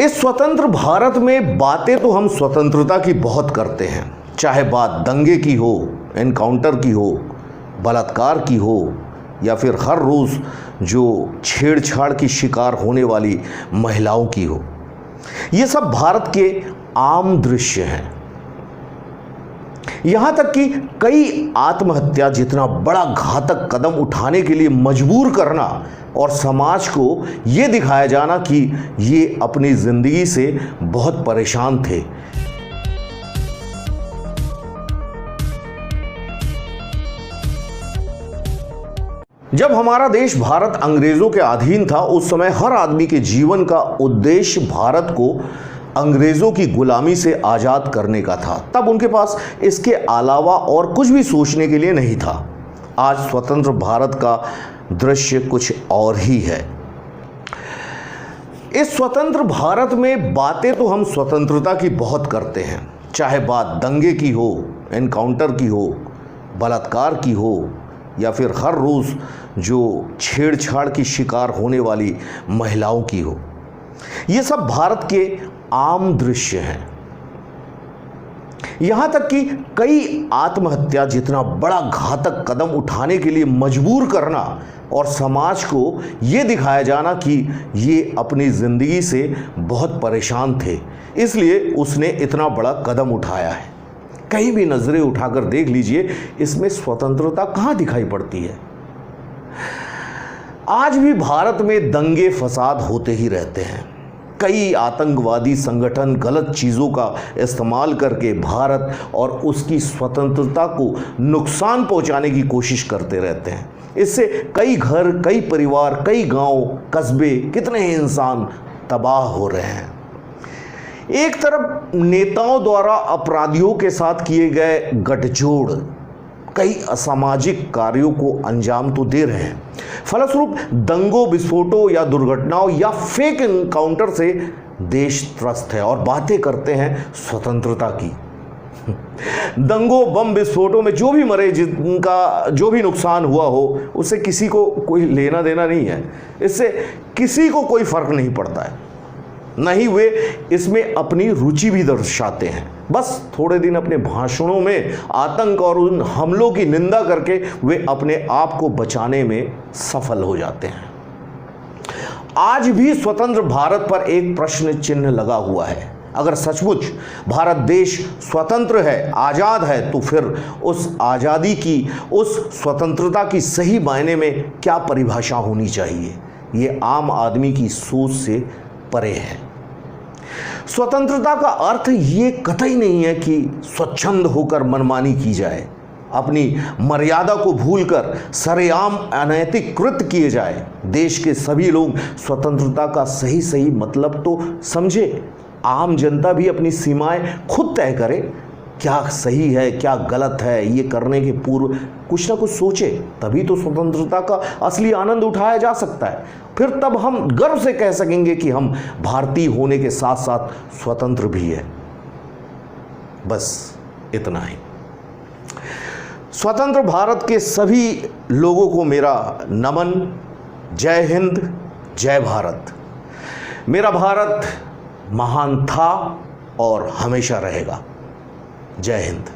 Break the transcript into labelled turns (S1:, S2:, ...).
S1: इस स्वतंत्र भारत में बातें तो हम स्वतंत्रता की बहुत करते हैं, चाहे बात दंगे की हो, एनकाउंटर की हो, बलात्कार की हो या फिर हर रोज़ जो छेड़छाड़ की शिकार होने वाली महिलाओं की हो। ये सब भारत के आम दृश्य हैं। यहां तक कि कई आत्महत्या जितना बड़ा घातक कदम उठाने के लिए मजबूर करना और समाज को ये दिखाया जाना कि ये अपनी जिंदगी से बहुत परेशान थे। जब हमारा देश भारत अंग्रेजों के अधीन था, उस समय हर आदमी के जीवन का उद्देश्य भारत को अंग्रेजों की गुलामी से आज़ाद करने का था। तब उनके पास इसके अलावा और कुछ भी सोचने के लिए नहीं था। आज स्वतंत्र भारत का दृश्य कुछ और ही है। इस स्वतंत्र भारत में बातें तो हम स्वतंत्रता की बहुत करते हैं, चाहे बात दंगे की हो, एनकाउंटर की हो, बलात्कार की हो या फिर हर रोज़ जो छेड़छाड़ की शिकार होने वाली महिलाओं की हो। ये सब भारत के आम दृश्य हैं। यहां तक कि कई आत्महत्या जितना बड़ा घातक कदम उठाने के लिए मजबूर करना और समाज को ये दिखाया जाना कि ये अपनी जिंदगी से बहुत परेशान थे, इसलिए उसने इतना बड़ा कदम उठाया है। कहीं भी नजरें उठाकर देख लीजिए, इसमें स्वतंत्रता कहां दिखाई पड़ती है। आज भी भारत में दंगे फसाद होते ही रहते हैं। कई आतंकवादी संगठन गलत चीज़ों का इस्तेमाल करके भारत और उसकी स्वतंत्रता को नुकसान पहुंचाने की कोशिश करते रहते हैं। इससे कई घर, कई परिवार, कई गांव, कस्बे, कितने ही इंसान तबाह हो रहे हैं। एक तरफ नेताओं द्वारा अपराधियों के साथ किए गए गठजोड़ कई असामाजिक कार्यों को अंजाम तो दे रहे हैं। फलस्वरूप दंगों, विस्फोटों या दुर्घटनाओं या फेक एनकाउंटर से देश त्रस्त है और बातें करते हैं स्वतंत्रता की। दंगों, बम विस्फोटों में जो भी मरे, जिनका जो भी नुकसान हुआ हो, उससे किसी को कोई लेना देना नहीं है। इससे किसी को कोई फर्क नहीं पड़ता है, नहीं वे इसमें अपनी रुचि भी दर्शाते हैं। बस थोड़े दिन अपने भाषणों में आतंक और उन हमलों की निंदा करके वे अपने आप को बचाने में सफल हो जाते हैं। आज भी स्वतंत्र भारत पर एक प्रश्न चिन्ह लगा हुआ है। अगर सचमुच भारत देश स्वतंत्र है, आज़ाद है, तो फिर उस आज़ादी की, उस स्वतंत्रता की सही मायने में क्या परिभाषा होनी चाहिए, ये आम आदमी की सोच से परे है। स्वतंत्रता का अर्थ ये कतई नहीं है कि स्वच्छंद होकर मनमानी की जाए, अपनी मर्यादा को भूलकर सरेआम अनैतिक कृत्य किए जाए। देश के सभी लोग स्वतंत्रता का सही सही मतलब तो समझे, आम जनता भी अपनी सीमाएं खुद तय करे। क्या सही है, क्या गलत है, ये करने के पूर्व कुछ ना कुछ सोचे, तभी तो स्वतंत्रता का असली आनंद उठाया जा सकता है। फिर तब हम गर्व से कह सकेंगे कि हम भारतीय होने के साथ साथ स्वतंत्र भी है। बस इतना ही। स्वतंत्र भारत के सभी लोगों को मेरा नमन। जय हिंद, जय भारत। मेरा भारत महान था और हमेशा रहेगा। जय हिंद।